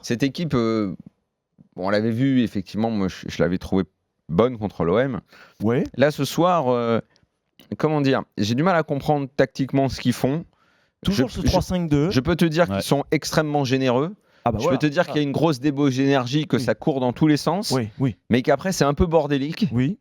Cette équipe, on l'avait vu, effectivement, moi je l'avais trouvée bonne contre l'OM. Ouais. Là, ce soir, comment dire, j'ai du mal à comprendre tactiquement ce qu'ils font. Toujours ce 3-5-2. Je peux te dire qu'ils sont extrêmement généreux. Ah bah je voilà. peux te dire qu'il y a une grosse débauche d'énergie, que ça court dans tous les sens, Oui. mais qu'après c'est un peu bordélique. Oui.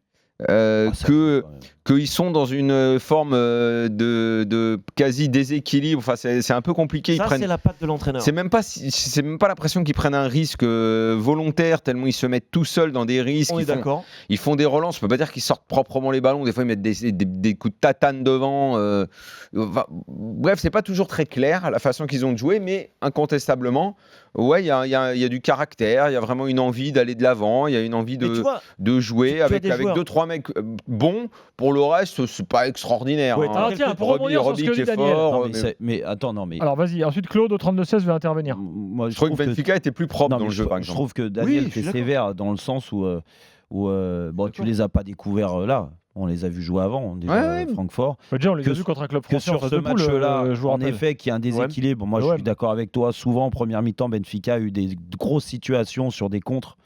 Qu'ils sont dans une forme de quasi déséquilibre. Enfin, c'est un peu compliqué. Ça, c'est la patte de l'entraîneur. C'est même pas l'impression qu'ils prennent un risque volontaire, tellement ils se mettent tout seuls dans des risques. On est d'accord. Ils font des relances. On peut pas dire qu'ils sortent proprement les ballons. Des fois, ils mettent des coups de tatane devant. Bref, c'est pas toujours très clair la façon qu'ils ont de jouer, mais incontestablement, ouais, il y a du caractère. Il y a vraiment une envie d'aller de l'avant. Il y a une envie de jouer avec 2-3 mecs bons. Pour le reste, c'est pas extraordinaire. Ouais, alors tiens, pour rebondir sur ce que dit Daniel. Mais attends, non, mais. Alors vas-y, ensuite Claude au 32-16 veut intervenir. Moi, je trouve que Benfica était plus propre dans le jeu, par exemple. Je trouve que Daniel est sévère dans le sens où bon, tu les as pas découverts là. On les a vus jouer avant, déjà Francfort. Déjà, on les a vus contre un club français. Sur ce match-là, en effet, qu'il y a un déséquilibre. Moi, je suis d'accord avec toi. Souvent, en première mi-temps, Benfica a eu des grosses situations sur des contres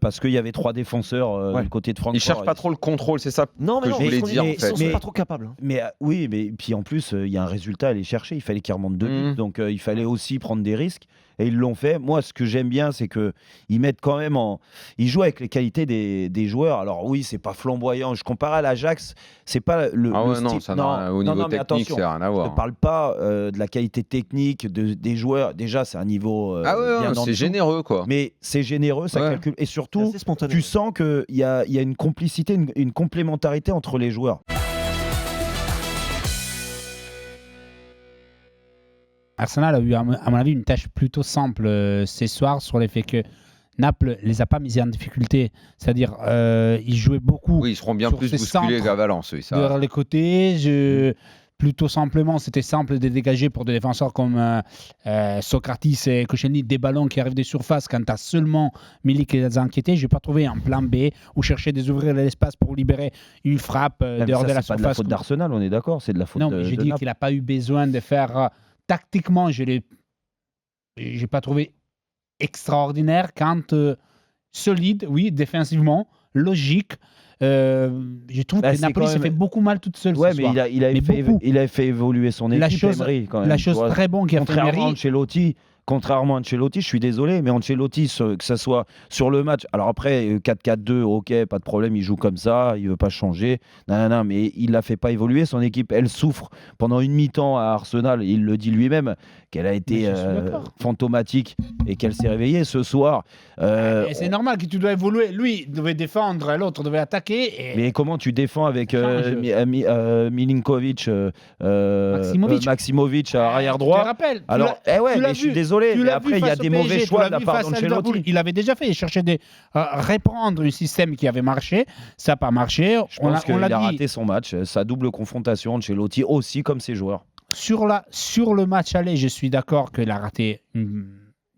parce qu'il y avait 3 défenseurs du côté de Francfort. Ils cherchent pas trop le contrôle, c'est ça que je voulais dire. Ils sont pas trop capables. Mais oui, mais puis en plus, il y a un résultat à aller chercher. Il fallait qu'ils remontent 2 buts, donc il fallait aussi prendre des risques. Et ils l'ont fait. Moi, ce que j'aime bien, c'est qu'ils mettent quand même ils jouent avec les qualités des joueurs. Alors oui, c'est pas flamboyant. Je compare à l'Ajax, c'est pas le non, style. Ça au niveau technique, ça n'a rien à voir. Je ne parle pas de la qualité technique des joueurs. Déjà, c'est un niveau. C'est généreux, quoi. Mais c'est généreux, ça calcule. Et surtout, tu sens qu'il y a une complicité, une complémentarité entre les joueurs. Arsenal a eu, à mon avis, une tâche plutôt simple ce soir sur le fait que Naples les a pas mis en difficulté. C'est-à-dire, ils jouaient beaucoup. Oui, ils seront bien plus bousculés qu'à Valence. Oui, ça. Vers les côtés, plutôt simplement, c'était simple de dégager pour des défenseurs comme Socrates et Koscielny des ballons qui arrivent des surfaces quand tu as seulement Milik qui les a inquiétés. Je n'ai pas trouvé un plan B ou chercher des ouvrir l'espace pour libérer une frappe dehors de la surface. C'est pas de la faute d'Arsenal, on est d'accord. C'est de la faute de Non, mais j'ai dit qu'il n'a pas eu besoin de faire... Tactiquement, je n'ai pas trouvé extraordinaire quand solide, oui, défensivement, logique. Je trouve que Napoli s'est fait beaucoup mal toute seule ce soir. Mais il a fait évoluer son équipe. La chose très bonne qui a fait Emery. Contrairement à Ancelotti, je suis désolé, mais Ancelotti, que ça soit sur le match. Alors après, 4-4-2, ok, pas de problème, il joue comme ça, il veut pas changer. Non, mais il la fait pas évoluer. Son équipe, elle souffre pendant une mi-temps à Arsenal. Il le dit lui-même, qu'elle a été fantomatique et qu'elle s'est réveillée ce soir. Et c'est normal que tu dois évoluer. Lui devait défendre, l'autre devait attaquer. Mais comment tu défends avec Milinkovic, Maximovic à arrière droit? Je te rappelle. Alors, mais je suis désolé. Mais après, il y a des mauvais choix de la part d'Ancelotti. Il avait déjà fait. Il cherchait de reprendre un système qui avait marché. Ça n'a pas marché. Je pense qu'il a raté son match. Sa double confrontation, Ancelotti aussi, comme ses joueurs. Sur le match aller, je suis d'accord qu'il a raté une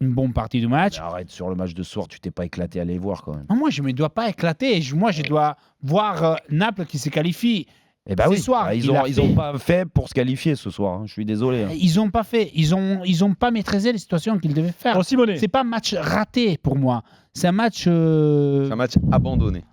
bonne partie du match. Mais arrête, sur le match de soir, tu t'es pas éclaté à aller voir quand même. Non, moi, je ne me dois pas éclater. Moi, je dois voir Naples qui se qualifie. Eh ben oui, soir, ils ont pas fait pour se qualifier ce soir. Je suis désolé. Ils ont pas fait. Ils ont pas maîtrisé les situations qu'ils devaient faire. C'est pas un match raté pour moi. C'est un match. C'est un match abandonné.